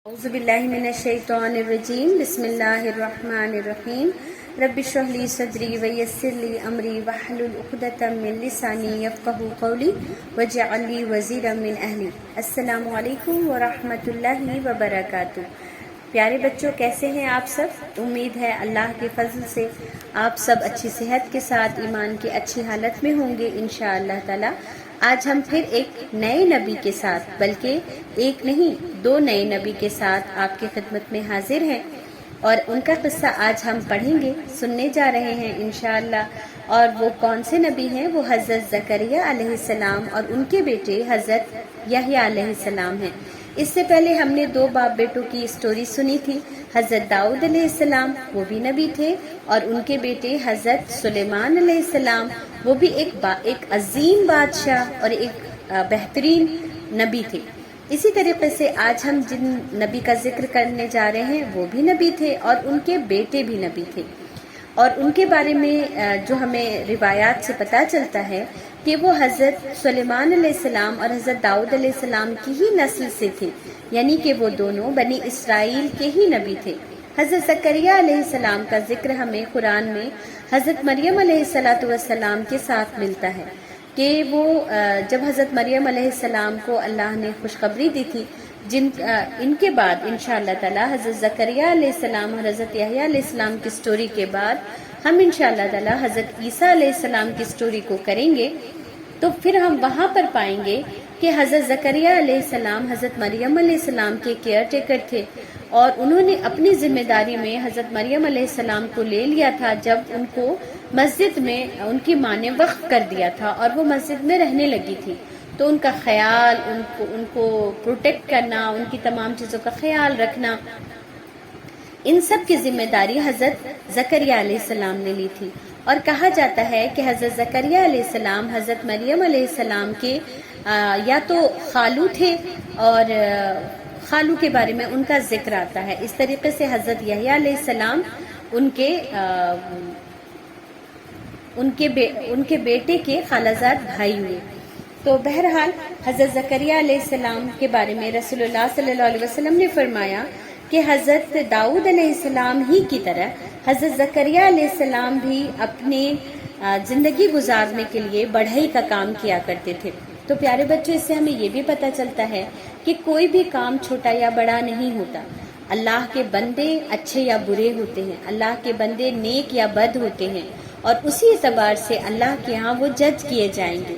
اعوذ باللہ من الشیطان الرجیم بسم اللہ الرحمن الرحیم رب اشرح لی صدری ویسر لی امری واحلل عقدۃ من لسانی یفقہوا قولی واجعل لی وزیرا من اہلی۔ السلام علیکم ورحمۃ اللہ وبرکاتہ۔ پیارے بچوں، کیسے ہیں آپ سب؟ امید ہے اللہ کے فضل سے آپ سب اچھی صحت کے ساتھ ایمان کی اچھی حالت میں ہوں گے انشاءاللہ تعالی۔ آج ہم پھر ایک نئے نبی کے ساتھ، بلکہ ایک نہیں 2 نئے نبی کے ساتھ آپ کی خدمت میں حاضر ہیں، اور ان کا قصہ آج ہم پڑھیں گے، سننے جا رہے ہیں انشاءاللہ۔ اور وہ کون سے نبی ہیں؟ وہ حضرت زکریا علیہ السلام اور ان کے بیٹے حضرت یحییٰ علیہ السلام ہیں۔ اس سے پہلے ہم نے 2 باپ بیٹوں کی سٹوری سنی تھی۔ حضرت داؤد علیہ السلام وہ بھی نبی تھے، اور ان کے بیٹے حضرت سلیمان علیہ السلام وہ بھی ایک عظیم بادشاہ اور ایک بہترین نبی تھے۔ اسی طریقے سے آج ہم جن نبی کا ذکر کرنے جا رہے ہیں وہ بھی نبی تھے، اور ان کے بیٹے بھی نبی تھے، اور ان کے بارے میں جو ہمیں روایات سے پتہ چلتا ہے کہ وہ حضرت سلیمان علیہ السلام اور حضرت داؤد علیہ السلام کی ہی نسل سے تھے، یعنی کہ وہ دونوں بنی اسرائیل کے ہی نبی تھے۔ حضرت زکریا علیہ السلام کا ذکر ہمیں قرآن میں حضرت مریم علیہ السلام کے ساتھ ملتا ہے کہ وہ جب حضرت مریم علیہ السلام کو اللہ نے خوشخبری دی تھی، ان کے بعد انشاءاللہ تعالی حضرت زکریا علیہ السلام اور حضرت یحییٰ علیہ السلام کی سٹوری کے بعد ہم انشاءاللہ تعالی حضرت عیسیٰ علیہ السلام کی سٹوری کو کریں گے، تو پھر ہم وہاں پر پائیں گے کہ حضرت زکریا علیہ السلام حضرت مریم علیہ السلام کے کیئر ٹیکر تھے، اور انہوں نے اپنی ذمہ داری میں حضرت مریم علیہ السلام کو لے لیا تھا جب ان کو مسجد میں ان کی ماں نے وقف کر دیا تھا اور وہ مسجد میں رہنے لگی تھی، تو ان کا خیال، ان کو پروٹیکٹ کرنا، ان کی تمام چیزوں کا خیال رکھنا، ان سب کی ذمہ داری حضرت زکریا علیہ السلام نے لی تھی۔ اور کہا جاتا ہے کہ حضرت زکریا علیہ السلام حضرت مریم علیہ السلام کے یا تو خالو تھے، اور خالو کے بارے میں ان کا ذکر آتا ہے۔ اس طریقے سے حضرت یحییٰ علیہ السلام ان کے بیٹے کے خالازاد بھائی ہوئے۔ تو بہرحال حضرت زکریا علیہ السلام کے بارے میں رسول اللہ صلی اللہ علیہ وسلم نے فرمایا کہ حضرت داؤد علیہ السلام ہی کی طرح حضرت زکریا علیہ السلام بھی اپنے زندگی گزارنے کے لیے بڑھائی کا کام کیا کرتے تھے۔ تو پیارے بچوں، اس سے ہمیں یہ بھی پتہ چلتا ہے کہ کوئی بھی کام چھوٹا یا بڑا نہیں ہوتا۔ اللہ کے بندے اچھے یا برے ہوتے ہیں، اللہ کے بندے نیک یا بد ہوتے ہیں، اور اسی اعتبار سے اللہ کے ہاں وہ جج کیے جائیں گے۔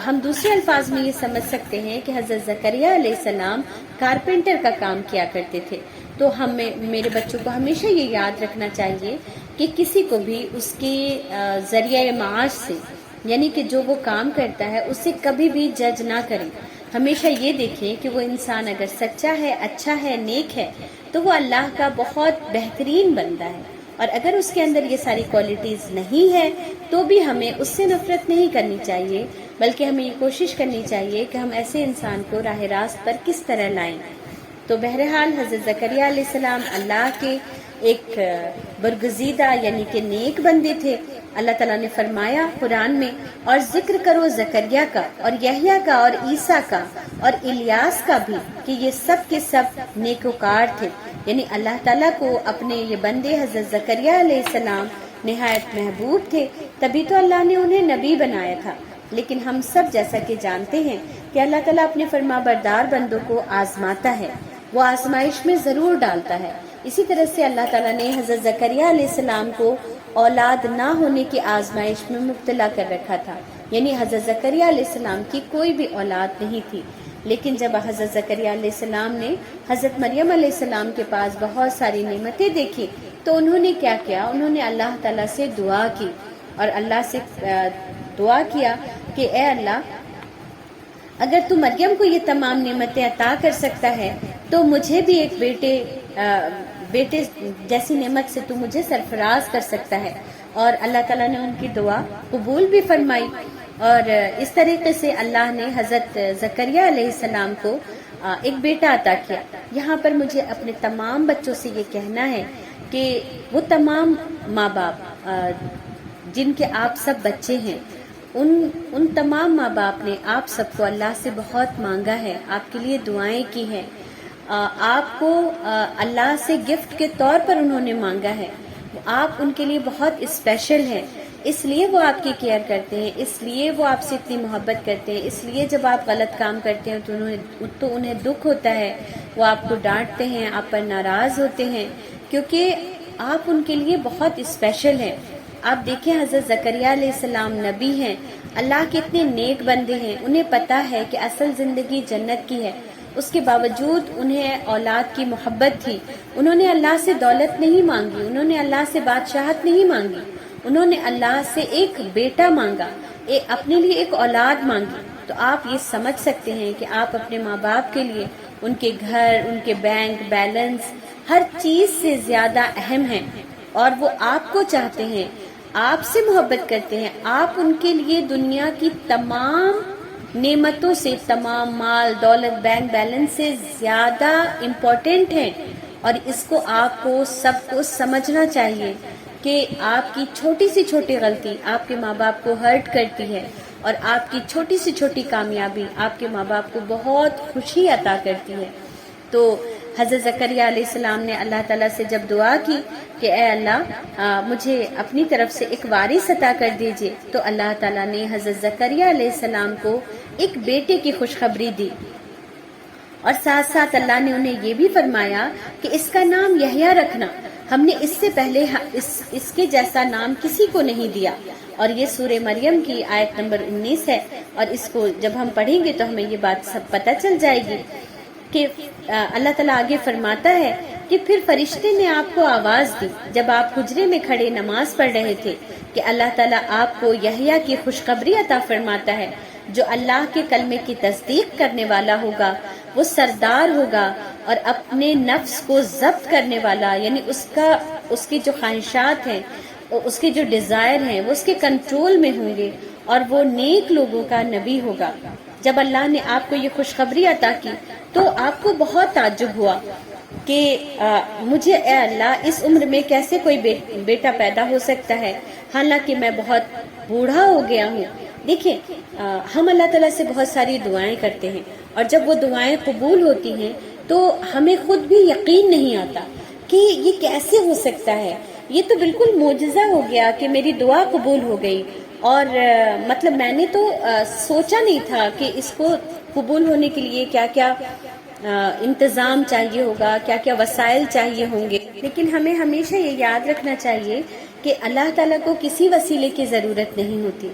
ہم دوسرے الفاظ میں یہ سمجھ سکتے ہیں کہ حضرت زکریا علیہ السلام کارپینٹر کا کام کیا کرتے تھے۔ تو میرے بچوں کو ہمیشہ یہ یاد رکھنا چاہیے کہ کسی کو بھی اس کے ذریعہ معاش سے، یعنی کہ جو وہ کام کرتا ہے، اسے کبھی بھی جج نہ کریں۔ ہمیشہ یہ دیکھیں کہ وہ انسان اگر سچا ہے، اچھا ہے، نیک ہے، تو وہ اللہ کا بہت بہترین بندہ ہے، اور اگر اس کے اندر یہ ساری کوالٹیز نہیں ہے تو بھی ہمیں اس سے نفرت نہیں کرنی چاہیے، بلکہ ہمیں یہ کوشش کرنی چاہیے کہ ہم ایسے انسان کو راہ راست پر کس طرح لائیں۔ تو بہرحال حضرت زکریا علیہ السلام اللہ کے ایک برگزیدہ یعنی کہ نیک بندے تھے۔ اللہ تعالیٰ نے فرمایا قرآن میں، اور ذکر کرو زکریا کا اور یحییٰ کا اور عیسیٰ کا اور الیاس کا بھی، کہ یہ سب کے سب نیکوکار تھے، یعنی اللہ تعالیٰ کو اپنے یہ بندے حضرت زکریا علیہ السلام نہایت محبوب تھے، تبھی تو اللہ نے انہیں نبی بنایا تھا۔ لیکن ہم سب جیسا کہ جانتے ہیں کہ اللہ تعالیٰ اپنے فرما بردار بندوں کو آزماتا ہے، وہ آزمائش میں ضرور ڈالتا ہے۔ اسی طرح سے اللہ تعالیٰ نے حضرت زکریا علیہ السلام کو اولاد نہ ہونے کی آزمائش میں مبتلا کر رکھا تھا، یعنی حضرت زکریا علیہ السلام کی کوئی بھی اولاد نہیں تھی۔ لیکن جب حضرت زکریا علیہ السلام نے حضرت مریم علیہ السلام کے پاس بہت ساری نعمتیں دیکھی، تو انہوں نے کیا کیا؟ انہوں نے اللہ تعالیٰ سے دعا کی، اور اللہ سے دعا کیا کہ اے اللہ، اگر تو مریم کو یہ تمام نعمتیں عطا کر سکتا ہے تو مجھے بھی ایک بیٹے جیسی نعمت سے تو مجھے سرفراز کر سکتا ہے۔ اور اللہ تعالیٰ نے ان کی دعا قبول بھی فرمائی، اور اس طریقے سے اللہ نے حضرت زکریا علیہ السلام کو ایک بیٹا عطا کیا۔ یہاں پر مجھے اپنے تمام بچوں سے یہ کہنا ہے کہ وہ تمام ماں باپ جن کے آپ سب بچے ہیں، ان تمام ماں باپ نے آپ سب کو اللہ سے بہت مانگا ہے، آپ کے لیے دعائیں کی ہیں، آپ کو اللہ سے گفٹ کے طور پر انہوں نے مانگا ہے، آپ ان کے لیے بہت اسپیشل ہیں، اس لیے وہ آپ کی کیئر کرتے ہیں، اس لیے وہ آپ سے اتنی محبت کرتے ہیں، اس لیے جب آپ غلط کام کرتے ہیں تو انہیں دکھ ہوتا ہے، وہ آپ کو ڈانٹتے ہیں، آپ پر ناراض ہوتے ہیں، کیونکہ آپ ان کے لیے بہت اسپیشل ہیں۔ آپ دیکھیں حضرت زکریا علیہ السلام نبی ہیں، اللہ کے اتنے نیک بندے ہیں، انہیں پتہ ہے کہ اصل زندگی جنت کی ہے، اس کے باوجود انہیں اولاد کی محبت تھی، انہوں نے اللہ سے دولت نہیں مانگی، انہوں نے اللہ سے بادشاہت نہیں مانگی، انہوں نے اللہ سے ایک بیٹا مانگا، اپنے لیے ایک اولاد مانگی۔ تو آپ یہ سمجھ سکتے ہیں کہ آپ اپنے ماں باپ کے لیے ان کے گھر، ان کے بینک بیلنس، ہر چیز سے زیادہ اہم ہیں، اور وہ آپ کو چاہتے ہیں، آپ سے محبت کرتے ہیں، آپ ان کے لیے دنیا کی تمام نعمتوں سے، تمام مال دولت بینک بیلنس سے زیادہ امپورٹنٹ ہیں، اور اس کو آپ کو سب کو سمجھنا چاہیے کہ آپ کی چھوٹی سی چھوٹی غلطی آپ کے ماں باپ کو ہرٹ کرتی ہے، اور آپ کی چھوٹی سی چھوٹی کامیابی آپ کے ماں باپ کو بہت خوشی عطا کرتی ہے۔ تو حضرت زکریا علیہ السلام نے اللہ تعالیٰ سے جب دعا کی کہ اے اللہ مجھے اپنی طرف سے ایک وارث عطا کر دیجئے، تو اللہ تعالیٰ نے حضرت زکریا علیہ السلام کو ایک بیٹے کی خوشخبری دی، اور ساتھ ساتھ اللہ نے انہیں یہ بھی فرمایا کہ اس کا نام یحییٰ رکھنا، ہم نے اس سے پہلے اس کے جیسا نام کسی کو نہیں دیا۔ اور یہ سورہ مریم کی آیت نمبر 19 ہے، اور اس کو جب ہم پڑھیں گے تو ہمیں یہ بات سب پتہ چل جائے گی کہ اللہ تعالیٰ آگے فرماتا ہے کہ پھر فرشتے نے آپ کو آواز دی جب آپ حجرے میں کھڑے نماز پڑھ رہے تھے کہ اللہ تعالیٰ آپ کو یحییٰ کی خوشخبری عطا فرماتا ہے، جو اللہ کے کلمے کی تصدیق کرنے والا ہوگا، وہ سردار ہوگا، اور اپنے نفس کو ضبط کرنے والا، یعنی اس کی جو خواہشات ہیں، اس کے جو ڈیزائر ہیں، وہ اس کے کنٹرول میں ہوں گے، اور وہ نیک لوگوں کا نبی ہوگا۔ جب اللہ نے آپ کو یہ خوشخبری عطا کی تو آپ کو بہت تعجب ہوا کہ مجھے اے اللہ اس عمر میں کیسے کوئی بیٹا پیدا ہو سکتا ہے، حالانکہ میں بہت بوڑھا ہو گیا ہوں۔ دیکھیں ہم اللہ تعالیٰ سے بہت ساری دعائیں کرتے ہیں، اور جب وہ دعائیں قبول ہوتی ہیں تو ہمیں خود بھی یقین نہیں آتا کہ یہ کیسے ہو سکتا ہے، یہ تو بالکل معجزہ ہو گیا کہ میری دعا قبول ہو گئی، اور مطلب میں نے تو سوچا نہیں تھا کہ اس کو قبول ہونے کے لیے کیا کیا انتظام چاہیے ہوگا، کیا کیا وسائل چاہیے ہوں گے۔ لیکن ہمیں ہمیشہ یہ یاد رکھنا چاہیے کہ اللہ تعالیٰ کو کسی وسیلے کی ضرورت نہیں ہوتی،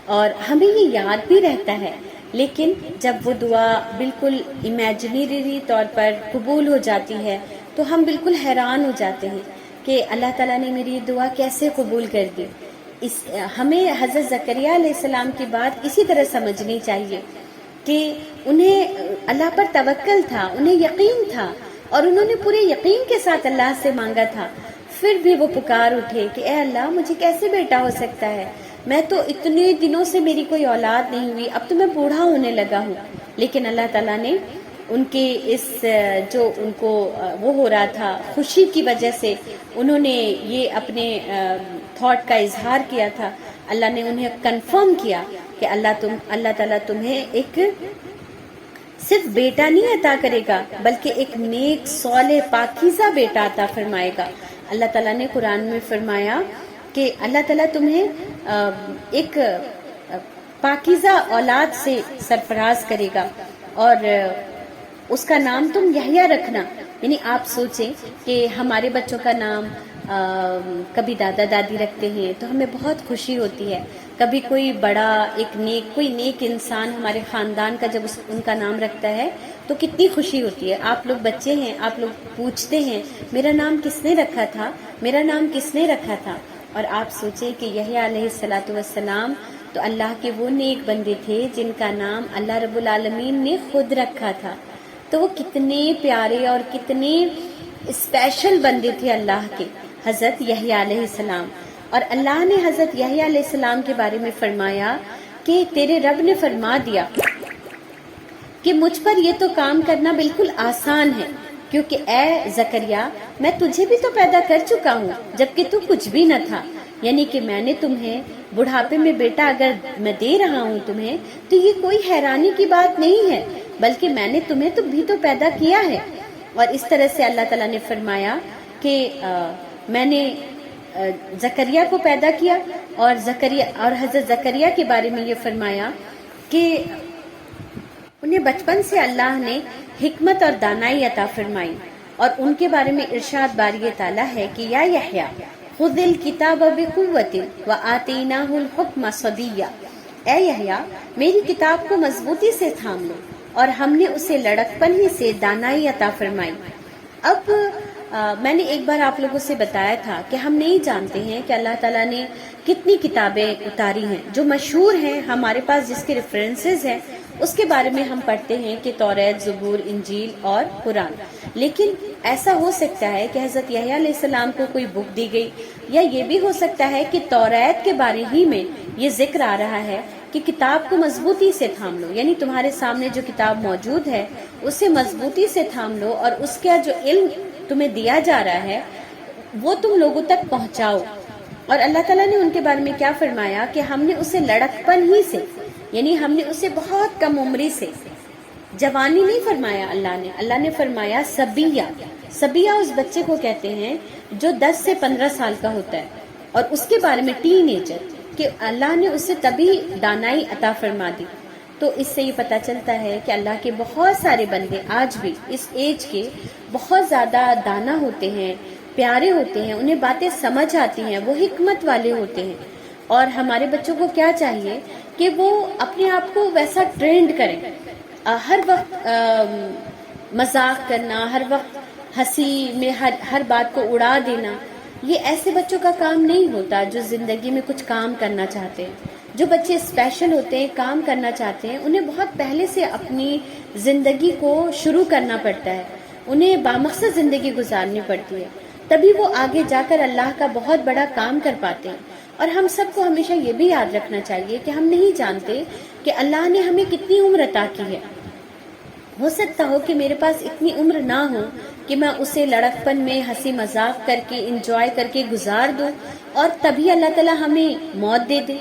اور ہمیں یہ یاد بھی رہتا ہے، لیکن جب وہ دعا بالکل امیجنری طور پر قبول ہو جاتی ہے تو ہم بالکل حیران ہو جاتے ہیں کہ اللہ تعالیٰ نے میری دعا کیسے قبول کر دی۔ ہمیں حضرت زکریا علیہ السلام کی بات اسی طرح سمجھنی چاہیے کہ انہیں اللہ پر توکل تھا، انہیں یقین تھا، اور انہوں نے پورے یقین کے ساتھ اللہ سے مانگا تھا، پھر بھی وہ پکار اٹھے کہ اے اللہ مجھے کیسے بیٹا ہو سکتا ہے، میں تو اتنے دنوں سے میری کوئی اولاد نہیں ہوئی، اب تو میں بوڑھا ہونے لگا ہوں۔ لیکن اللہ تعالیٰ نے ان کے اس جو ان کو وہ ہو رہا تھا خوشی کی وجہ سے انہوں نے یہ اپنے تھاٹ کا اظہار کیا تھا، اللہ نے انہیں کنفرم کیا کہ اللہ تعالیٰ تمہیں ایک صرف بیٹا نہیں عطا کرے گا بلکہ ایک نیک صالح پاکیزہ بیٹا عطا فرمائے گا۔ اللہ تعالیٰ نے قرآن میں فرمایا کہ اللہ تعالیٰ تمہیں ایک پاکیزہ اولاد سے سرفراز کرے گا، اور اس کا نام تم یحییٰ رکھنا۔ یعنی آپ سوچیں کہ ہمارے بچوں کا نام کبھی دادا دادی رکھتے ہیں تو ہمیں بہت خوشی ہوتی ہے، کبھی کوئی بڑا کوئی نیک انسان ہمارے خاندان کا جب ان کا نام رکھتا ہے تو کتنی خوشی ہوتی ہے۔ آپ لوگ بچے ہیں، آپ لوگ پوچھتے ہیں میرا نام کس نے رکھا تھا، میرا نام کس نے رکھا تھا، اور آپ سوچیں کہ یحییٰ علیہ السلام تو اللہ کے وہ نیک بندے تھے جن کا نام اللہ رب العالمین نے خود رکھا تھا، تو وہ کتنے پیارے اور کتنے اسپیشل بندے تھے اللہ کے، حضرت یحییٰ علیہ السلام۔ اور اللہ نے حضرت یحییٰ علیہ السلام کے بارے میں فرمایا کہ تیرے رب نے فرما دیا کہ مجھ پر یہ تو کام کرنا بالکل آسان ہے، کیونکہ اے زکریا میں تجھے بھی تو پیدا کر چکا ہوں جبکہ تو کچھ بھی نہ تھا، یعنی کہ میں نے تمہیں بڑھاپے میں بیٹا اگر میں دے رہا ہوں تمہیں تو یہ کوئی حیرانی کی بات نہیں ہے، بلکہ میں نے تمہیں تو پیدا کیا ہے، اور اس طرح سے اللہ تعالیٰ نے فرمایا کہ میں نے زکریا کو پیدا کیا، اور حضرت زکریا کے بارے میں یہ فرمایا کہ انہیں بچپن سے اللہ نے حکمت اور دانائی عطا فرمائی، اور ان کے بارے میں ارشاد باری تعالیٰ ہے کہ یا یحییٰ خذ الکتاب بقوۃ وآتیناہ الحکم صبیا، اے یحییٰ میری کتاب کو مضبوطی سے تھام لو، اور ہم نے اسے لڑکپن ہی سے دانائی عطا فرمائی۔ اب میں نے ایک بار آپ لوگوں سے بتایا تھا کہ ہم نہیں جانتے ہیں کہ اللہ تعالیٰ نے کتنی کتابیں اتاری ہیں، جو مشہور ہیں ہمارے پاس جس کے ریفرنسز ہیں اس کے بارے میں ہم پڑھتے ہیں کہ توریت، زبور، انجیل اور قرآن، لیکن ایسا ہو سکتا ہے کہ حضرت یحییٰ علیہ السلام کو کوئی بک دی گئی، یا یہ بھی ہو سکتا ہے کہ توریت کے بارے ہی میں یہ ذکر آ رہا ہے کہ کتاب کو مضبوطی سے تھام لو، یعنی تمہارے سامنے جو کتاب موجود ہے اسے مضبوطی سے تھام لو، اور اس کا جو علم تمہیں دیا جا رہا ہے وہ تم لوگوں تک پہنچاؤ۔ اور اللہ تعالیٰ نے ان کے بارے میں کیا فرمایا کہ ہم نے اسے لڑکپن ہی سے، یعنی ہم نے اسے بہت کم عمری سے، جوانی نہیں فرمایا اللہ نے فرمایا سبیہ اس بچے کو کہتے ہیں جو 10 سے 15 سال کا ہوتا ہے، اور اس کے بارے میں ٹین ایجر، کہ اللہ نے اسے تبھی دانائی عطا فرما دی۔ تو اس سے یہ پتہ چلتا ہے کہ اللہ کے بہت سارے بندے آج بھی اس ایج کے بہت زیادہ دانا ہوتے ہیں، پیارے ہوتے ہیں، انہیں باتیں سمجھ آتی ہیں، وہ حکمت والے ہوتے ہیں۔ اور ہمارے بچوں کو کیا چاہیے کہ وہ اپنے آپ کو ویسا ٹرینڈ کریں، ہر وقت مذاق کرنا، ہر وقت ہنسی میں ہر بات کو اڑا دینا، یہ ایسے بچوں کا کام نہیں ہوتا جو زندگی میں کچھ کام کرنا چاہتے ہیں۔ جو بچے اسپیشل ہوتے ہیں، کام کرنا چاہتے ہیں، انہیں بہت پہلے سے اپنی زندگی کو شروع کرنا پڑتا ہے، انہیں بامقصد زندگی گزارنی پڑتی ہے، تبھی وہ آگے جا کر اللہ کا بہت بڑا کام کر پاتے ہیں۔ اور ہم سب کو ہمیشہ یہ بھی یاد رکھنا چاہیے کہ ہم نہیں جانتے کہ اللہ نے ہمیں کتنی عمر عطا کی ہے۔ ہو سکتا ہو کہ میرے پاس اتنی عمر نہ ہو کہ میں اسے لڑکپن میں ہنسی مذاق کر کے، انجوائے کر کے گزار دوں، اور تبھی اللہ تعالیٰ ہمیں موت دے دے۔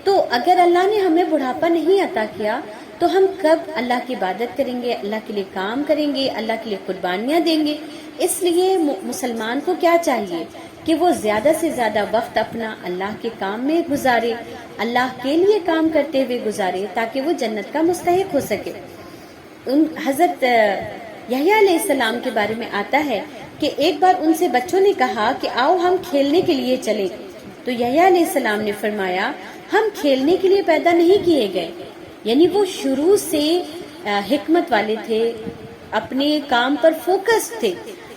تو اگر اللہ نے ہمیں بڑھاپا نہیں عطا کیا تو ہم کب اللہ کی عبادت کریں گے، اللہ کے لیے کام کریں گے، اللہ کے لیے قربانیاں دیں گے؟ اس لیے مسلمان کو کیا چاہیے کہ وہ زیادہ سے زیادہ وقت اپنا اللہ کے کام میں گزارے، اللہ کے لیے کام کرتے ہوئے گزارے، تاکہ وہ جنت کا مستحق ہو سکے۔ حضرت یحییٰ علیہ السلام کے بارے میں آتا ہے کہ ایک بار ان سے بچوں نے کہا کہ آؤ ہم کھیلنے کے لیے چلیں، تو یحییٰ علیہ السلام نے فرمایا ہم کھیلنے کے لیے پیدا نہیں کیے گئے، یعنی وہ شروع سے حکمت والے تھے، اپنے کام پر فوکس تھے،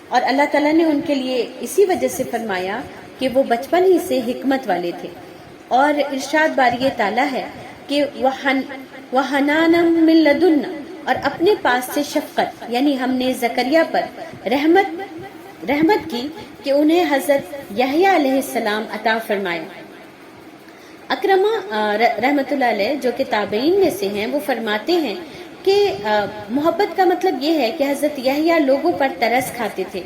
اور اللہ تعالیٰ نے ان کے لیے اسی وجہ سے فرمایا کہ وہ بچپن ہی سے حکمت والے تھے۔ اور ارشاد باری تعالیٰ ہے کہ وَحَنَانًا مِن لَدُنَّا، اور اپنے پاس سے شفقت، یعنی ہم نے زکریا پر رحمت کی کہ انہیں حضرت یحییٰ علیہ السلام عطا فرمایا۔ اکرمہ رحمت اللہ علیہ جو کہ تابعین میں سے ہیں، وہ فرماتے ہیں کہ محبت کا مطلب یہ ہے کہ حضرت یحییٰ لوگوں پر ترس کھاتے تھے،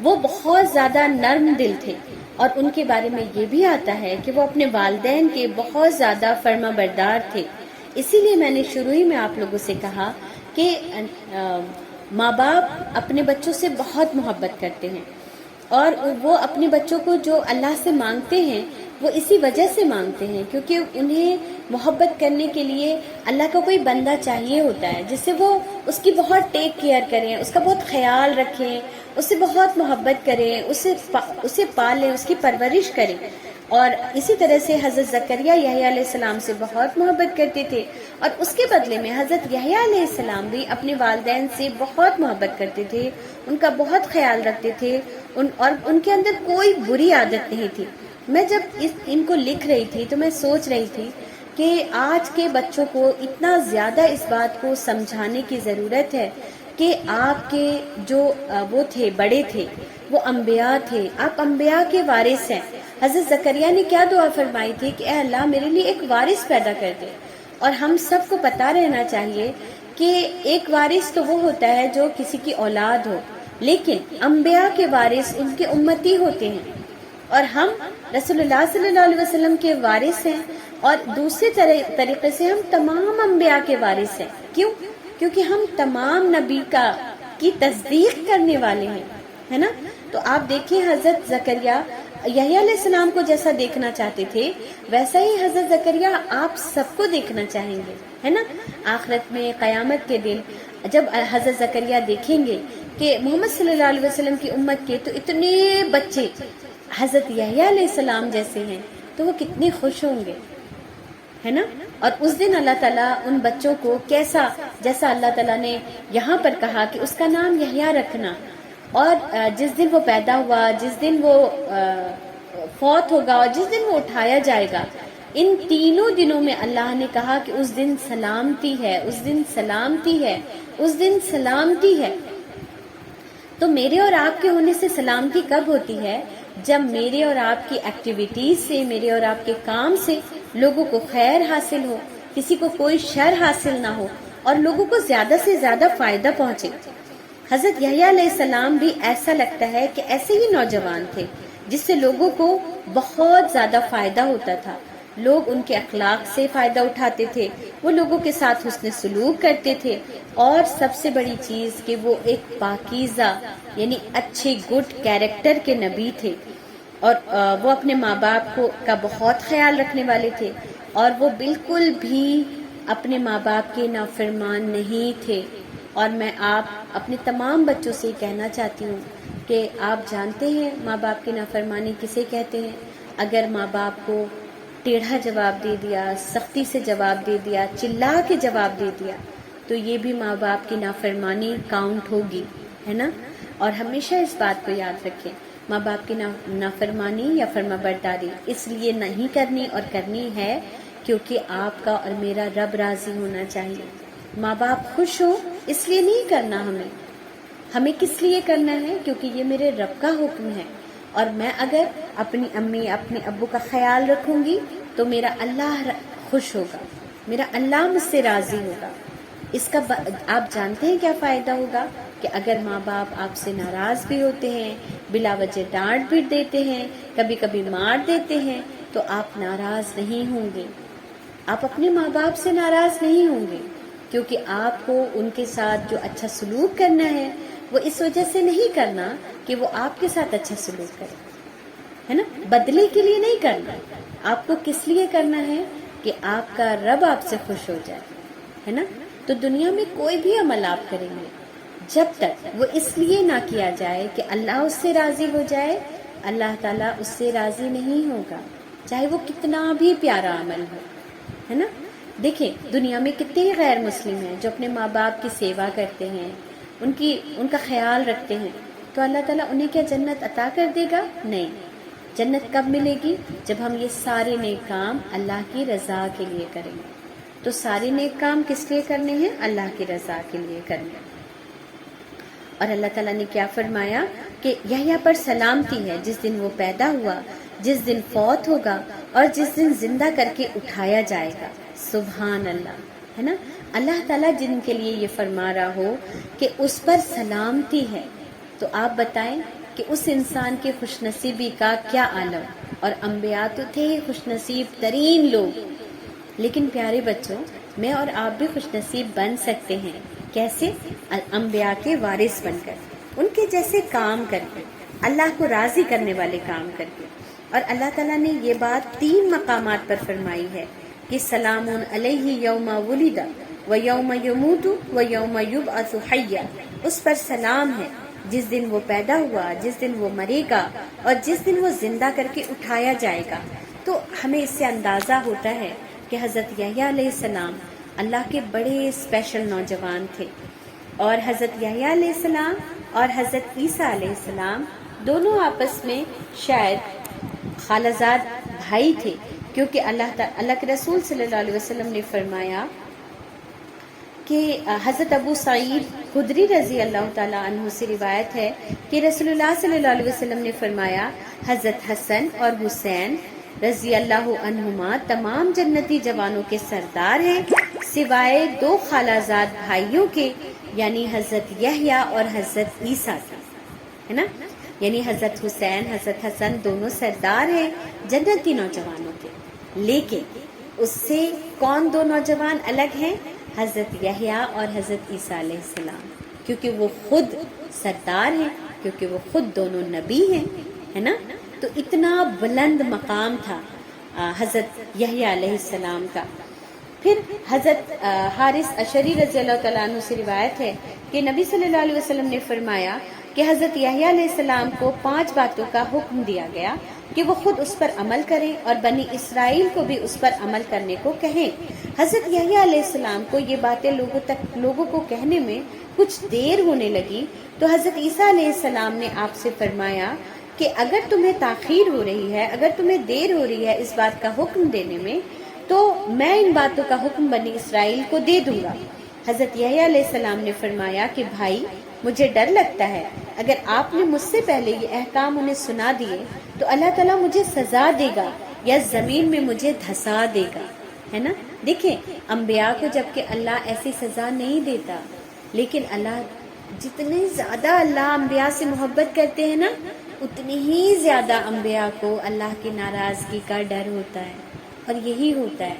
وہ بہت زیادہ نرم دل تھے، اور ان کے بارے میں یہ بھی آتا ہے کہ وہ اپنے والدین کے بہت زیادہ فرما بردار تھے۔ اسی لیے میں نے شروع ہی میں آپ لوگوں سے کہا کہ ماں باپ اپنے بچوں سے بہت محبت کرتے ہیں، اور وہ اپنے بچوں کو جو اللہ سے مانگتے ہیں وہ اسی وجہ سے مانگتے ہیں کیونکہ انہیں محبت کرنے کے لیے اللہ کا کوئی بندہ چاہیے ہوتا ہے جس سے وہ اس کی بہت ٹیک کیئر کریں، اس کا بہت خیال رکھیں، اس سے بہت محبت کریں، اسے پالیں، اس کی پرورش کریں۔ اور اسی طرح سے حضرت زکریا یحییٰ علیہ السلام سے بہت محبت کرتے تھے، اور اس کے بدلے میں حضرت یحییٰ علیہ السلام بھی اپنے والدین سے بہت محبت کرتے تھے، ان کا بہت خیال رکھتے تھے، اور ان کے اندر کوئی بری عادت نہیں تھی۔ میں جب ان کو لکھ رہی تھی تو میں سوچ رہی تھی کہ آج کے بچوں کو اتنا زیادہ اس بات کو سمجھانے کی ضرورت ہے کہ آپ کے جو وہ تھے، بڑے تھے، وہ انبیاء تھے، آپ انبیاء کے وارث ہیں۔ حضرت زکریا نے کیا دعا فرمائی تھی کہ اے اللہ میرے لیے ایک وارث پیدا کر دے۔ اور ہم سب کو پتہ رہنا چاہیے کہ ایک وارث تو وہ ہوتا ہے جو کسی کی اولاد ہو، لیکن انبیاء کے وارث ان کے امتی ہوتے ہیں، اور ہم رسول اللہ صلی اللہ علیہ وسلم کے وارث ہیں، اور دوسرے طریقے سے ہم تمام انبیاء کے وارث ہیں۔ کیوں؟ کیونکہ ہم تمام نبی کا کی تصدیق کرنے والے ہیں، ہے نا؟ تو آپ دیکھیں حضرت زکریا یحییٰ علیہ السلام کو جیسا دیکھنا چاہتے تھے، ویسا ہی حضرت زکریا آپ سب کو دیکھنا چاہیں گے، ہے نا؟ آخرت میں قیامت کے دن جب حضرت زکریا دیکھیں گے کہ محمد صلی اللہ علیہ وسلم کی امت کے تو اتنے بچے حضرت یحییٰ علیہ السلام جیسے ہیں، تو وہ کتنے خوش ہوں گے، ہے نا؟ اور اس دن اللہ تعالیٰ ان بچوں کو کیسا، جیسا اللہ تعالیٰ نے یہاں پر کہا کہ اس کا نام یحییٰ رکھنا، اور جس دن وہ پیدا ہوا، جس دن وہ فوت ہوگا اور جس دن وہ اٹھایا جائے گا، ان تینوں دنوں میں اللہ نے کہا کہ اس دن سلامتی ہے، اس دن سلامتی ہے، اس دن سلامتی ہے۔ تو میرے اور آپ کے ہونے سے سلامتی کب ہوتی ہے؟ جب میرے اور آپ کی ایکٹیویٹیز سے، میرے اور آپ کے کام سے لوگوں کو خیر حاصل ہو، کسی کو کوئی شر حاصل نہ ہو، اور لوگوں کو زیادہ سے زیادہ فائدہ پہنچے۔ حضرت یحییٰ علیہ السلام بھی ایسا لگتا ہے کہ ایسے ہی نوجوان تھے جس سے لوگوں کو بہت زیادہ فائدہ ہوتا تھا، لوگ ان کے اخلاق سے فائدہ اٹھاتے تھے، وہ لوگوں کے ساتھ حسن سلوک کرتے تھے، اور سب سے بڑی چیز کہ وہ ایک پاکیزہ یعنی اچھے گڈ کیریکٹر کے نبی تھے، اور وہ اپنے ماں باپ کا بہت خیال رکھنے والے تھے، اور وہ بالکل بھی اپنے ماں باپ کے نافرمان نہیں تھے۔ اور میں آپ اپنے تمام بچوں سے کہنا چاہتی ہوں کہ آپ جانتے ہیں ماں باپ کی نافرمانی کسے کہتے ہیں؟ اگر ماں باپ کو ٹیڑھا جواب دے دیا، سختی سے جواب دے دیا، چلا کے جواب دے دیا، تو یہ بھی ماں باپ کی نافرمانی کاؤنٹ ہوگی، ہے نا؟ اور ہمیشہ اس بات کو یاد رکھیں، ماں باپ کی نافرمانی یا فرما برداری اس لیے نہیں کرنی، اور کرنی ہے کیونکہ آپ کا اور میرا رب راضی ہونا چاہیے۔ ماں باپ خوش ہو اس لیے نہیں کرنا، ہمیں کس لیے کرنا ہے؟ کیونکہ یہ میرے رب کا حکم ہے، اور میں اگر اپنی امی اپنے ابو کا خیال رکھوں گی تو میرا اللہ خوش ہوگا، میرا اللہ مجھ سے راضی ہوگا۔ اس کا آپ جانتے ہیں کیا فائدہ ہوگا؟ کہ اگر ماں باپ آپ سے ناراض بھی ہوتے ہیں، بلا وجہ ڈانٹ بھی دیتے ہیں، کبھی کبھی مار دیتے ہیں، تو آپ ناراض نہیں ہوں گے، آپ اپنے ماں باپ سے ناراض نہیں ہوں گے، کیونکہ آپ کو ان کے ساتھ جو اچھا سلوک کرنا ہے وہ اس وجہ سے نہیں کرنا کہ وہ آپ کے ساتھ اچھا سلوک کرے، ہے نا؟ بدلے کے لیے نہیں کرنا، آپ کو کس لیے کرنا ہے؟ کہ آپ کا رب آپ سے خوش ہو جائے، ہے نا؟ تو دنیا میں کوئی بھی عمل آپ کریں گے، جب تک وہ اس لیے نہ کیا جائے کہ اللہ اس سے راضی ہو جائے، اللہ تعالیٰ اس سے راضی نہیں ہوگا، چاہے وہ کتنا بھی پیارا عمل ہو، ہے نا؟ دیکھیں دنیا میں کتنے غیر مسلم ہیں جو اپنے ماں باپ کی سیوا کرتے ہیں، ان کا خیال رکھتے ہیں، تو اللہ تعالیٰ انہیں کیا جنت عطا کر دے گا؟ نہیں۔ جنت کب ملے گی؟ جب ہم یہ سارے نیک کام اللہ کی رضا کے لیے کریں گے۔ تو سارے نیک کام کس لیے کرنے ہیں؟ اللہ کی رضا کے لیے کرنے ہیں۔ اور اللہ تعالیٰ نے کیا فرمایا کہ یحییٰ پر سلامتی ہے جس دن وہ پیدا ہوا، جس دن فوت ہوگا، اور جس دن زندہ کر کے اٹھایا جائے گا۔ سبحان اللہ، ہے نا؟ اللہ تعالیٰ جن کے لیے یہ فرما رہا ہو کہ اس پر سلامتی ہے، تو آپ بتائیں کہ اس انسان کی خوش نصیبی کا کیا عالم۔ اور انبیاء تو تھے خوش نصیب ترین لوگ، لیکن پیارے بچوں، میں اور آپ بھی خوش نصیب بن سکتے ہیں۔ کیسے؟ انبیاء کے وارث بن کر، ان کے جیسے کام کر کے، اللہ کو راضی کرنے والے کام کر کے۔ اور اللہ تعالیٰ نے یہ بات 3 مقامات پر فرمائی ہے کہ سلام علیہ یوم ولد و یوم یموت و یوم یبعث حیا، اس پر سلام ہے جس دن وہ پیدا ہوا، جس دن وہ مرے گا، اور جس دن وہ زندہ کر کے اٹھایا جائے گا۔ تو ہمیں اس سے اندازہ ہوتا ہے کہ حضرت یحییٰ علیہ السلام اللہ کے بڑے اسپیشل نوجوان تھے، اور حضرت یحییٰ علیہ السلام اور حضرت عیسیٰ علیہ السلام دونوں آپس میں شاید خالہ زاد بھائی تھے، کیونکہ اللہ کے رسول صلی اللہ علیہ وسلم نے فرمایا کہ حضرت ابو سعید خدری رضی اللہ تعالیٰ عنہ سے روایت ہے کہ رسول اللہ صلی اللہ علیہ وسلم نے فرمایا، حضرت حسن اور حسین رضی اللہ عنہما تمام جنتی جوانوں کے سردار ہیں، سوائے 2 خالہ زاد بھائیوں کے، یعنی حضرت یحییٰ اور حضرت عیسیٰ کے، ہے نا؟ یعنی حضرت حسین، حضرت حسن دونوں سردار ہیں جنتی نوجوانوں کے، لیکن اس سے کون 2 نوجوان الگ ہیں؟ حضرت یحییٰ اور حضرت عیسیٰ علیہ السلام۔ کیونکہ وہ خود سردار ہیں، کیونکہ وہ خود دونوں نبی ہیں، ہے نا. تو اتنا بلند مقام تھا حضرت یحییٰ علیہ السلام کا. پھر حضرت حارث اشعری رضی اللہ تعالیٰ عنہ سے روایت ہے کہ نبی صلی اللہ علیہ وسلم نے فرمایا کہ حضرت یحییٰ علیہ السلام کو 5 باتوں کا حکم دیا گیا کہ وہ خود اس پر عمل کریں اور بنی اسرائیل کو بھی اس پر عمل کرنے کو کہیں. حضرت یحییٰ علیہ السلام کو یہ باتیں لوگوں کو کہنے میں کچھ دیر ہونے لگی تو حضرت عیسیٰ علیہ السلام نے آپ سے فرمایا کہ اگر تمہیں تاخیر ہو رہی ہے، اگر تمہیں دیر ہو رہی ہے اس بات کا حکم دینے میں، تو میں ان باتوں کا حکم بنی اسرائیل کو دے دوں گا. حضرت یحییٰ علیہ السلام نے فرمایا کہ بھائی مجھے ڈر لگتا ہے اگر آپ نے مجھ سے پہلے یہ احکام انہیں سنا دیے تو اللہ تعالیٰ مجھے سزا دے گا یا زمین میں مجھے دھسا دے گا، ہے نا. دیکھیں انبیاء کو جبکہ اللہ ایسی سزا نہیں دیتا، لیکن اللہ جتنے زیادہ اللہ انبیاء سے محبت کرتے ہیں نا، اتنی ہی زیادہ انبیاء کو اللہ کی ناراضگی کا ڈر ہوتا ہے. اور یہی ہوتا ہے.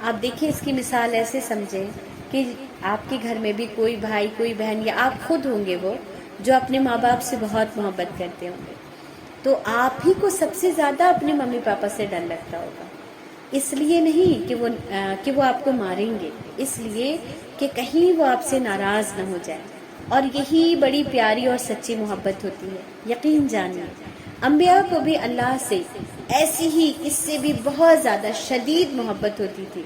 آپ دیکھیں اس کی مثال ایسے سمجھیں کہ آپ کے گھر میں بھی کوئی بھائی کوئی بہن یا آپ خود ہوں گے وہ جو اپنے ماں باپ سے بہت محبت کرتے ہوں گے، تو آپ ہی کو سب سے زیادہ اپنے ممی پاپا سے ڈر لگتا ہوگا. اس لیے نہیں کہ وہ آپ کو ماریں گے، اس لیے کہ کہیں وہ آپ سے ناراض نہ ہو جائے. اور یہی بڑی پیاری اور سچی محبت ہوتی ہے. یقین جانیے انبیاء کو بھی اللہ سے ایسی ہی اس سے بھی بہت زیادہ شدید محبت ہوتی تھی،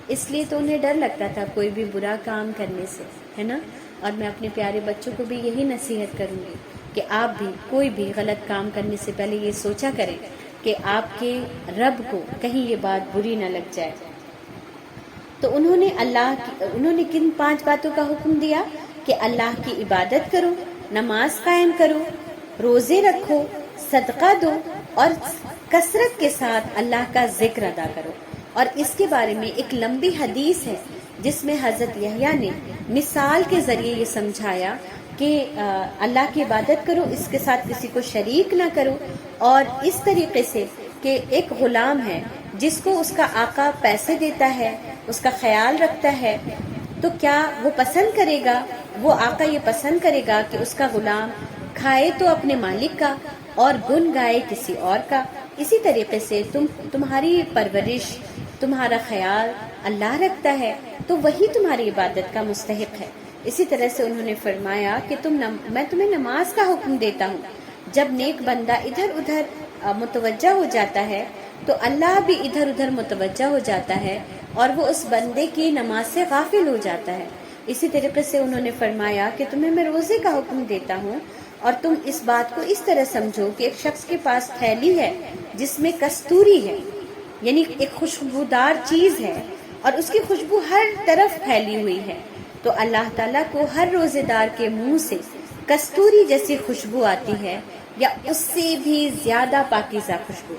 اس لیے تو انہیں ڈر لگتا تھا کوئی بھی برا کام کرنے سے، ہے نا. اور میں اپنے پیارے بچوں کو بھی یہی نصیحت کروں گی کہ آپ بھی کوئی بھی غلط کام کرنے سے پہلے یہ سوچا کریں کہ آپ کے رب کو کہیں یہ بات بری نہ لگ جائے. تو انہوں نے کن 5 باتوں کا حکم دیا کہ اللہ کی عبادت کرو، نماز قائم کرو، روزے رکھو، صدقہ دو اور کثرت کے ساتھ اللہ کا ذکر ادا کرو. اور اس کے بارے میں ایک لمبی حدیث ہے جس میں حضرت یحییٰ نے مثال کے ذریعے یہ سمجھایا کہ اللہ کی عبادت کرو، اس کے ساتھ کسی کو شریک نہ کرو، اور اس طریقے سے کہ ایک غلام ہے جس کو اس کا آقا پیسے دیتا ہے، اس کا خیال رکھتا ہے، تو کیا وہ پسند کرے گا، وہ آقا یہ پسند کرے گا کہ اس کا غلام کھائے تو اپنے مالک کا اور گن گائے کسی اور کا؟ اسی طریقے سے تمہاری پرورش، تمہارا خیال اللہ رکھتا ہے تو وہی تمہاری عبادت کا مستحق ہے. اسی طرح سے انہوں نے فرمایا کہ میں تمہیں نماز کا حکم دیتا ہوں. جب نیک بندہ ادھر ادھر متوجہ ہو جاتا ہے تو اللہ بھی ادھر ادھر متوجہ ہو جاتا ہے اور وہ اس بندے کی نماز سے غافل ہو جاتا ہے. اسی طریقے سے انہوں نے فرمایا کہ تمہیں میں روزے کا حکم دیتا ہوں اور تم اس بات کو اس طرح سمجھو کہ ایک شخص کے پاس تھیلی ہے جس میں کستوری ہے، یعنی ایک خوشبودار چیز ہے اور اس کی خوشبو ہر طرف پھیلی ہوئی ہے، تو اللہ تعالیٰ کو ہر روزے دار کے منہ سے کستوری جیسی خوشبو آتی ہے یا اس سے بھی زیادہ پاکیزہ خوشبو.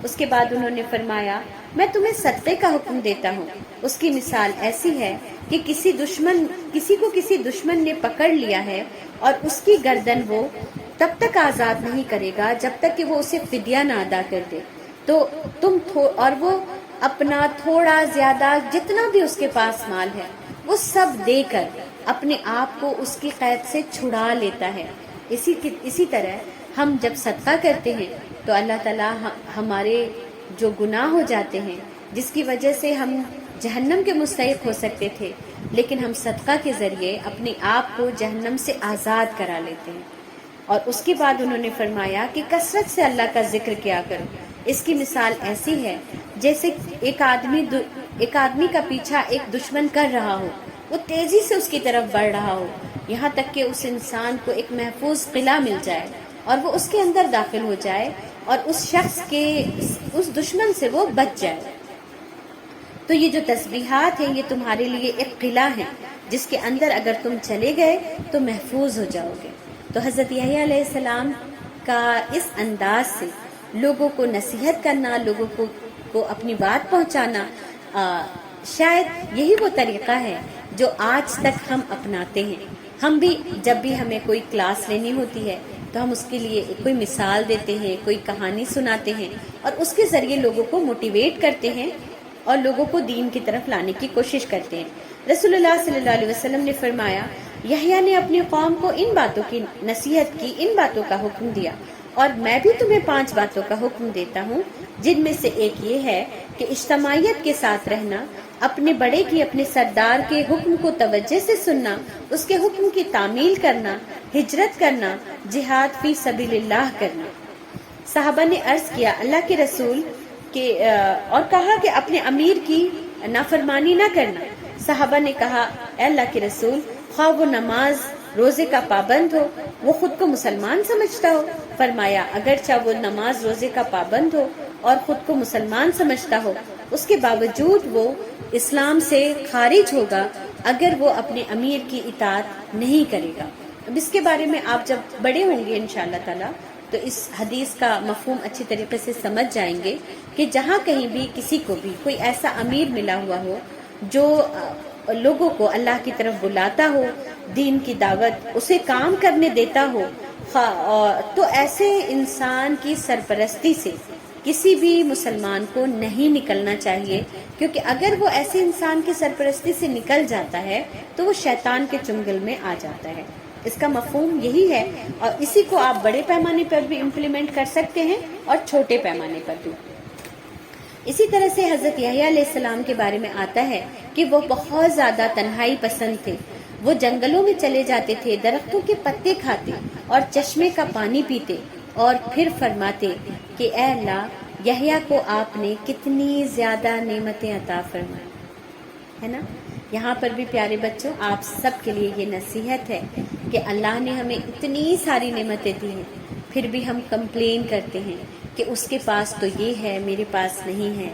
اس کے بعد انہوں نے فرمایا میں تمہیں صدقے کا حکم دیتا ہوں. اس کی مثال ایسی ہے کہ کسی کو کسی دشمن نے پکڑ لیا ہے اور اس کی گردن وہ تب تک آزاد نہیں کرے گا جب تک کہ وہ اسے فدیہ نہ ادا کر دے. تو اور وہ اپنا تھوڑا زیادہ جتنا بھی اس کے پاس مال ہے وہ سب دے کر اپنے آپ کو اس کی قید سے چھڑا لیتا ہے. اسی طرح ہم جب صدقہ کرتے ہیں تو اللہ تعالیٰ ہمارے جو گناہ ہو جاتے ہیں جس کی وجہ سے ہم جہنم کے مستحق ہو سکتے تھے، لیکن ہم صدقہ کے ذریعے اپنے آپ کو جہنم سے آزاد کرا لیتے ہیں. اور اس کے بعد انہوں نے فرمایا کہ کثرت سے اللہ کا ذکر کیا کرو. اس کی مثال ایسی ہے جیسے ایک آدمی کا پیچھا ایک دشمن کر رہا ہو، وہ تیزی سے اس کی طرف بڑھ رہا ہو یہاں تک کہ اس انسان کو ایک محفوظ قلعہ مل جائے اور وہ اس کے اندر داخل ہو جائے اور اس دشمن سے وہ بچ جائے. تو یہ جو تسبیحات ہیں یہ تمہارے لیے ایک قلعہ ہے جس کے اندر اگر تم چلے گئے تو محفوظ ہو جاؤ گے. تو حضرت یحییٰ علیہ السلام کا اس انداز سے لوگوں کو نصیحت کرنا، لوگوں کو اپنی بات پہنچانا، شاید یہی وہ طریقہ ہے جو آج تک ہم اپناتے ہیں. ہم بھی جب بھی ہمیں کوئی کلاس لینی ہوتی ہے تو ہم اس کے لیے کوئی مثال دیتے ہیں، کوئی کہانی سناتے ہیں اور اس کے ذریعے لوگوں کو موٹیویٹ کرتے ہیں اور لوگوں کو دین کی طرف لانے کی کوشش کرتے ہیں. رسول اللہ صلی اللہ علیہ وسلم نے فرمایا یحییٰ نے اپنی قوم کو ان باتوں کی نصیحت کی، ان باتوں کا حکم دیا، اور میں بھی تمہیں 5 باتوں کا حکم دیتا ہوں، جن میں سے ایک یہ ہے کہ اجتماعیت کے ساتھ رہنا، اپنے بڑے کی، اپنے سردار کے حکم کو توجہ سے سننا، اس کے حکم کی تعمیل کرنا، ہجرت کرنا، جہاد فی سبیل اللہ کرنا۔ صحابہ نے عرض کیا اللہ کے رسول کے اور کہا کہ اپنے امیر کی نافرمانی نہ کرنا۔ صحابہ نے کہا اے اللہ کے رسول، خواہ وہ نماز روزے کا پابند ہو، وہ خود کو مسلمان سمجھتا ہو؟ فرمایا اگرچہ وہ نماز روزے کا پابند ہو اور خود کو مسلمان سمجھتا ہو، اس کے باوجود وہ اسلام سے خارج ہوگا اگر وہ اپنے امیر کی اطاعت نہیں کرے گا۔ اب اس کے بارے میں آپ جب بڑے ہوں گے انشاءاللہ تعالی تو اس حدیث کا مفہوم اچھی طریقے سے سمجھ جائیں گے کہ جہاں کہیں بھی کسی کو بھی کوئی ایسا امیر ملا ہوا ہو جو لوگوں کو اللہ کی طرف بلاتا ہو، دین کی دعوت اسے کام کرنے دیتا ہو، تو ایسے انسان کی سرپرستی سے کسی بھی مسلمان کو نہیں نکلنا چاہیے، کیونکہ اگر وہ ایسے انسان کی سرپرستی سے نکل جاتا ہے تو وہ شیطان کے چنگل میں آ جاتا ہے۔ اس کا مفہوم یہی ہے، اور اسی کو آپ بڑے پیمانے پر بھی امپلیمنٹ کر سکتے ہیں اور چھوٹے پیمانے پر بھی۔ اسی طرح سے حضرت یحییٰ علیہ السلام کے بارے میں آتا ہے کہ وہ بہت زیادہ تنہائی پسند تھے۔ وہ جنگلوں میں چلے جاتے تھے، درختوں کے پتے کھاتے اور چشمے کا پانی پیتے، اور پھر فرماتے کہ اے اللہ، یحییٰ کو آپ نے کتنی زیادہ نعمتیں عطا فرمائی، ہے نا۔ یہاں پر بھی پیارے بچوں آپ سب کے لیے یہ نصیحت ہے کہ اللہ نے ہمیں اتنی ساری نعمتیں دی ہیں، پھر بھی ہم کمپلین کرتے ہیں کہ اس کے پاس تو یہ ہے میرے پاس نہیں ہے،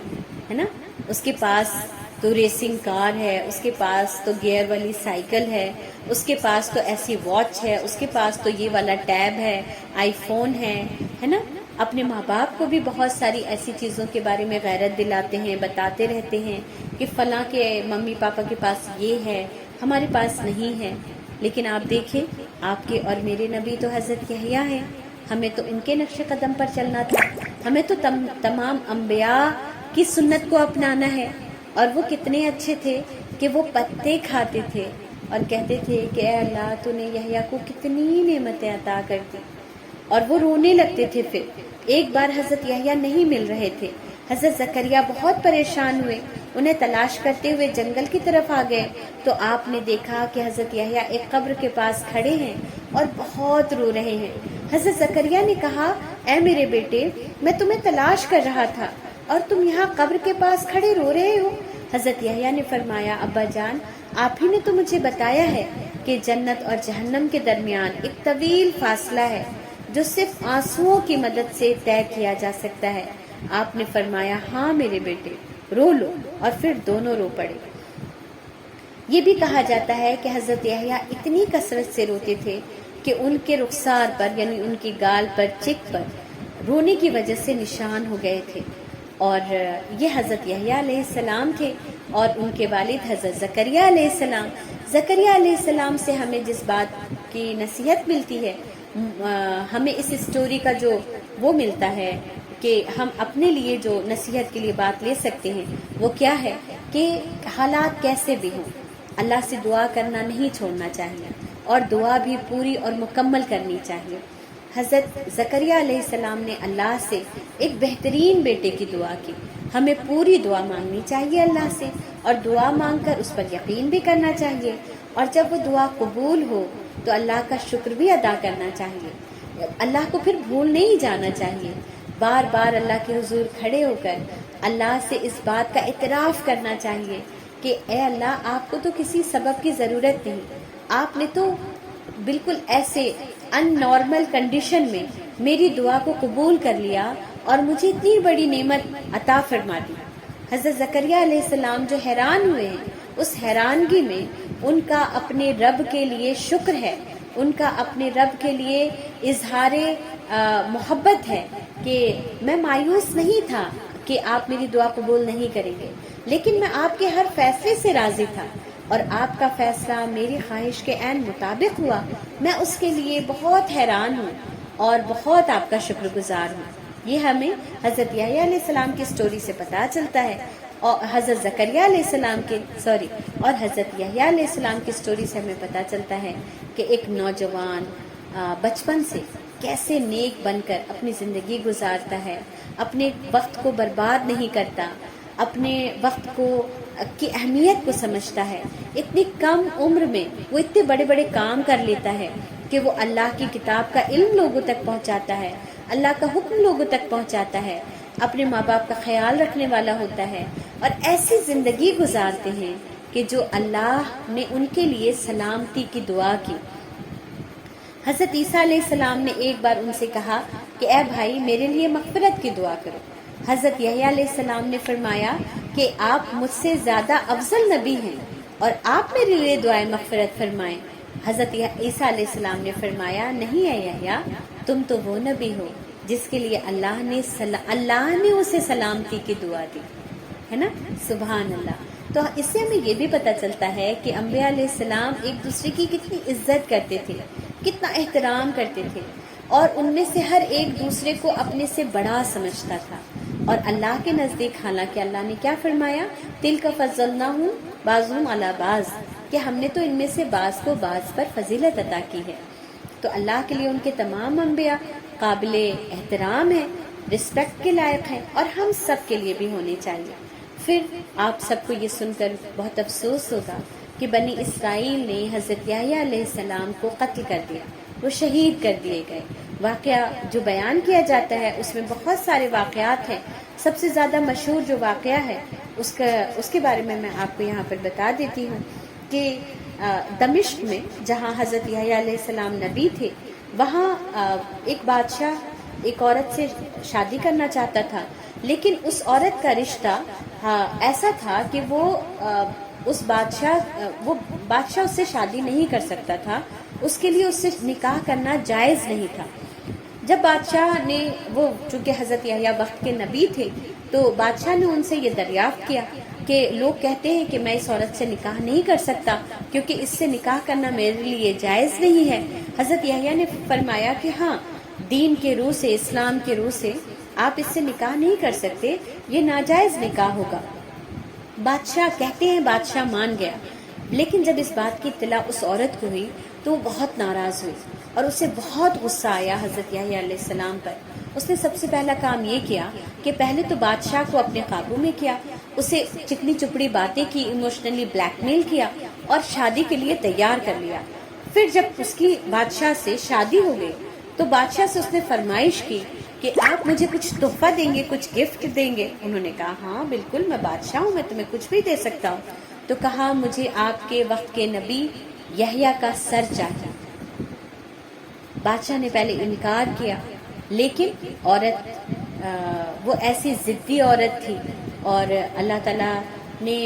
ہے نا۔ اس کے پاس تو ریسنگ کار ہے، اس کے پاس تو گیئر والی سائیکل ہے، اس کے پاس تو ایسی واچ ہے، اس کے پاس تو یہ والا ٹیب ہے، آئی فون ہے نا۔ اپنے ماں باپ کو بھی بہت ساری ایسی چیزوں کے بارے میں غیرت دلاتے ہیں، بتاتے رہتے ہیں کہ فلاں کے ممی پاپا کے پاس یہ ہے، ہمارے پاس نہیں ہے۔ لیکن آپ دیکھیں، آپ کے اور میرے نبی تو حضرت یحییٰ ہیں، ہمیں تو ان کے نقش قدم پر چلنا تھا، ہمیں تو تمام انبیاء کی سنت کو اپنانا ہے۔ اور وہ کتنے اچھے تھے کہ وہ پتے کھاتے تھے اور کہتے تھے کہ اے اللہ تو نے یحییٰ کو کتنی نعمتیں عطا کر دی، اور وہ رونے لگتے تھے۔ پھر ایک بار حضرت یحییٰ نہیں مل رہے تھے، حضرت زکریا بہت پریشان ہوئے، انہیں تلاش کرتے ہوئے جنگل کی طرف آ گئے تو آپ نے دیکھا کہ حضرت یحییٰ ایک قبر کے پاس کھڑے ہیں اور بہت رو رہے ہیں۔ حضرت زکریا نے کہا اے میرے بیٹے، میں تمہیں تلاش کر رہا تھا اور تم یہاں قبر کے پاس کھڑے رو رہے ہو۔ حضرت یحییٰ نے فرمایا ابا جان، آپ ہی نے تو مجھے بتایا ہے کہ جنت اور جہنم کے درمیان ایک طویل فاصلہ ہے جو صرف آنسوؤں کی مدد سے طے کیا جا سکتا ہے۔ آپ نے فرمایا ہاں میرے بیٹے، رو لو، اور پھر دونوں رو پڑے۔ یہ بھی کہا جاتا ہے کہ حضرت یحییٰ اتنی کثرت سے روتے تھے کہ ان کے رخسار پر یعنی ان کی گال پر، چک پر رونے کی وجہ سے نشان ہو گئے تھے۔ اور یہ حضرت یحییٰ علیہ السلام تھے اور ان کے والد حضرت زکریا علیہ السلام۔ زکریا علیہ السلام سے ہمیں جس بات کی نصیحت ملتی ہے، ہمیں اس اسٹوری کا جو وہ ملتا ہے کہ ہم اپنے لیے جو نصیحت کے لیے بات لے سکتے ہیں وہ کیا ہے کہ حالات کیسے بھی ہوں، اللہ سے دعا کرنا نہیں چھوڑنا چاہیے، اور دعا بھی پوری اور مکمل کرنی چاہیے۔ حضرت زکریا علیہ السلام نے اللہ سے ایک بہترین بیٹے کی دعا کی۔ ہمیں پوری دعا مانگنی چاہیے اللہ سے، اور دعا مانگ کر اس پر یقین بھی کرنا چاہیے، اور جب وہ دعا قبول ہو تو اللہ کا شکر بھی ادا کرنا چاہیے، اللہ کو پھر بھول نہیں جانا چاہیے، بار بار اللہ کے حضور کھڑے ہو کر اللہ سے اس بات کا اعتراف کرنا چاہیے کہ اے اللہ، آپ کو تو کسی سبب کی ضرورت نہیں، آپ نے تو بالکل ایسے ان نارمل کنڈیشن میں میری دعا کو قبول کر لیا اور مجھے اتنی بڑی نعمت عطا فرما دی۔ حضرت زکریا علیہ السلام جو حیران ہوئے ہیں، اس حیرانگی میں ان کا اپنے رب کے لیے شکر ہے، ان کا اپنے رب کے لیے اظہار محبت ہے کہ میں مایوس نہیں تھا کہ آپ میری دعا قبول نہیں کریں گے، لیکن میں آپ کے ہر فیصلے سے راضی تھا، اور آپ کا فیصلہ میری خواہش کے عین مطابق ہوا۔ میں اس کے لیے بہت حیران ہوں اور بہت آپ کا شکر گزار ہوں۔ یہ ہمیں حضرت یحییٰ علیہ السلام کی سٹوری سے پتہ چلتا ہے اور حضرت زکریا علیہ السلام کے اور حضرت یحییٰ علیہ السلام کی سٹوری سے ہمیں پتہ چلتا ہے کہ ایک نوجوان بچپن سے کیسے نیک بن کر اپنی زندگی گزارتا ہے، اپنے وقت کو برباد نہیں کرتا، اپنے وقت کو کی اہمیت کو سمجھتا ہے. اتنی کم عمر میں وہ اتنے بڑے بڑے کام کر لیتا ہے کہ وہ اللہ کی کتاب کا علم لوگوں تک پہنچاتا ہے، اللہ کا حکم لوگوں تک پہنچاتا ہے، اپنے ماں باپ کا خیال رکھنے والا ہوتا ہے، اور ایسی زندگی گزارتے ہیں کہ جو اللہ نے ان کے لیے سلامتی کی دعا کی. حضرت عیسیٰ علیہ السلام نے ایک بار ان سے کہا کہ اے بھائی میرے لیے مغفرت کی دعا کرو. حضرت یحییٰ علیہ السلام نے فرمایا کہ آپ مجھ سے زیادہ افضل نبی ہیں اور آپ میرے لیے دعائے مغفرت فرمائیں. حضرت عیسیٰ علیہ السلام نے فرمایا نہیں اے یحییٰ، تم تو وہ نبی ہو جس کے لیے اللہ نے اسے سلامتی کی دعا دی ہے نا. سبحان اللہ. تو اس سے ہمیں یہ بھی پتہ چلتا ہے کہ انبیاء علیہ السلام ایک دوسرے کی کتنی عزت کرتے تھے، کتنا احترام کرتے تھے، اور ان میں سے ہر ایک دوسرے کو اپنے سے بڑا سمجھتا تھا. اور اللہ کے نزدیک حالانکہ اللہ نے کیا فرمایا، تلک فضلناہم بعضہم علی بعض، کہ ہم نے تو ان میں سے بعض کو بعض پر فضیلت عطا کی ہے. تو اللہ کے لیے ان کے تمام انبیاء قابل احترام ہیں، رسپیکٹ کے لائق ہیں، اور ہم سب کے لیے بھی ہونے چاہیے. پھر آپ سب کو یہ سن کر بہت افسوس ہوگا کہ بنی اسرائیل نے حضرت یحییٰ علیہ السلام کو قتل کر دیا، وہ شہید کر دیے گئے. واقعہ جو بیان کیا جاتا ہے اس میں بہت سارے واقعات ہیں. سب سے زیادہ مشہور جو واقعہ ہے اس کے بارے میں آپ کو یہاں پر بتا دیتی ہوں کہ دمشق میں جہاں حضرت یحییٰ علیہ السلام نبی تھے، وہاں ایک بادشاہ ایک عورت سے شادی کرنا چاہتا تھا، لیکن اس عورت کا رشتہ ایسا تھا کہ وہ بادشاہ اس سے شادی نہیں کر سکتا تھا، اس کے لیے اس سے نکاح کرنا جائز نہیں تھا. جب بادشاہ نے وہ چونکہ حضرت یحییٰ وقت کے نبی تھے تو بادشاہ نے ان سے یہ دریافت کیا کہ لوگ کہتے ہیں کہ میں اس عورت سے نکاح نہیں کر سکتا کیونکہ اس سے نکاح کرنا میرے لیے جائز نہیں ہے. حضرت یحییٰ نے فرمایا کہ ہاں، دین کے روح سے، اسلام کے روح سے آپ اس سے نکاح نہیں کر سکتے، یہ ناجائز نکاح ہوگا. بادشاہ کہتے ہیں بادشاہ مان گیا، لیکن جب اس بات کی اطلاع اس عورت کو ہوئی تو وہ بہت ناراض ہوئی اور اسے بہت غصہ آیا حضرت یحییٰ علیہ السلام پر. اس نے سب سے پہلا کام یہ کیا کہ پہلے تو بادشاہ کو اپنے قابو میں کیا، اسے چکنی چپڑی باتیں کی، ایموشنلی بلیک میل کیا اور شادی کے لیے تیار کر لیا. پھر جب اس کی بادشاہ سے شادی ہو گئی تو بادشاہ سے اس نے فرمائش کی کہ آپ مجھے کچھ تحفہ دیں گے، کچھ گفٹ دیں گے. انہوں نے کہا ہاں بالکل، میں بادشاہ ہوں، میں تمہیں کچھ بھی دے سکتا ہوں. تو کہا مجھے آپ کے وقت کے نبی یحییٰ کا سر چاہیے. بادشاہ نے پہلے انکار کیا، لیکن عورت وہ ایسی ضدی عورت تھی، اور اللہ تعالیٰ نے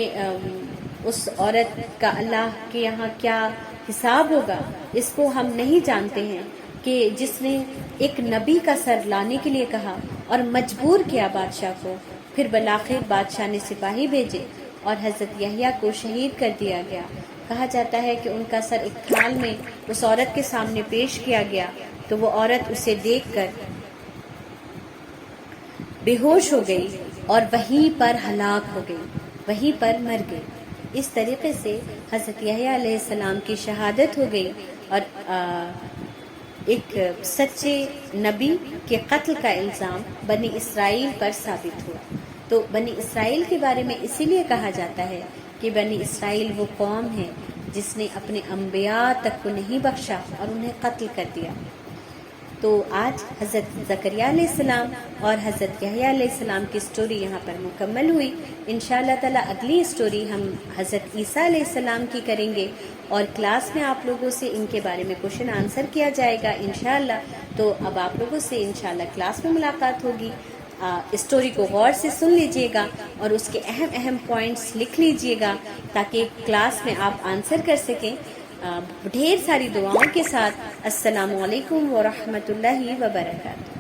اس عورت کا اللہ کے یہاں کیا حساب ہوگا اس کو ہم نہیں جانتے ہیں، کہ جس نے ایک نبی کا سر لانے کے لیے کہا اور مجبور کیا بادشاہ کو. پھر بالآخر بادشاہ نے سپاہی بھیجے اور حضرت یحییٰ کو شہید کر دیا گیا. کہا جاتا ہے کہ ان کا سر ایک تھال میں اس عورت کے سامنے پیش کیا گیا تو وہ عورت اسے دیکھ کر بے ہوش ہو گئی اور وہیں پر ہلاک ہو گئی، وہیں پر مر گئی. اس طریقے سے حضرت یحییٰ علیہ السلام کی شہادت ہو گئی اور ایک سچے نبی کے قتل کا الزام بنی اسرائیل پر ثابت ہوا. تو بنی اسرائیل کے بارے میں اسی لیے کہا جاتا ہے کہ بنی اسرائیل وہ قوم ہے جس نے اپنے انبیاء تک کو نہیں بخشا اور انہیں قتل کر دیا. تو آج حضرت زکریا علیہ السلام اور حضرت یحییٰ علیہ السلام کی سٹوری یہاں پر مکمل ہوئی. انشاءاللہ تعالی اگلی سٹوری ہم حضرت عیسیٰ علیہ السلام کی کریں گے اور کلاس میں آپ لوگوں سے ان کے بارے میں کوشچن آنسر کیا جائے گا انشاءاللہ. تو اب آپ لوگوں سے انشاءاللہ کلاس میں ملاقات ہوگی. اسٹوری کو غور سے سن لیجئے گا اور اس کے اہم اہم پوائنٹس لکھ لیجئے گا تاکہ کلاس میں آپ آنسر کر سکیں. ڈھیر ساری دعاؤں کے ساتھ. السلام علیکم ورحمۃ اللہ وبرکاتہ.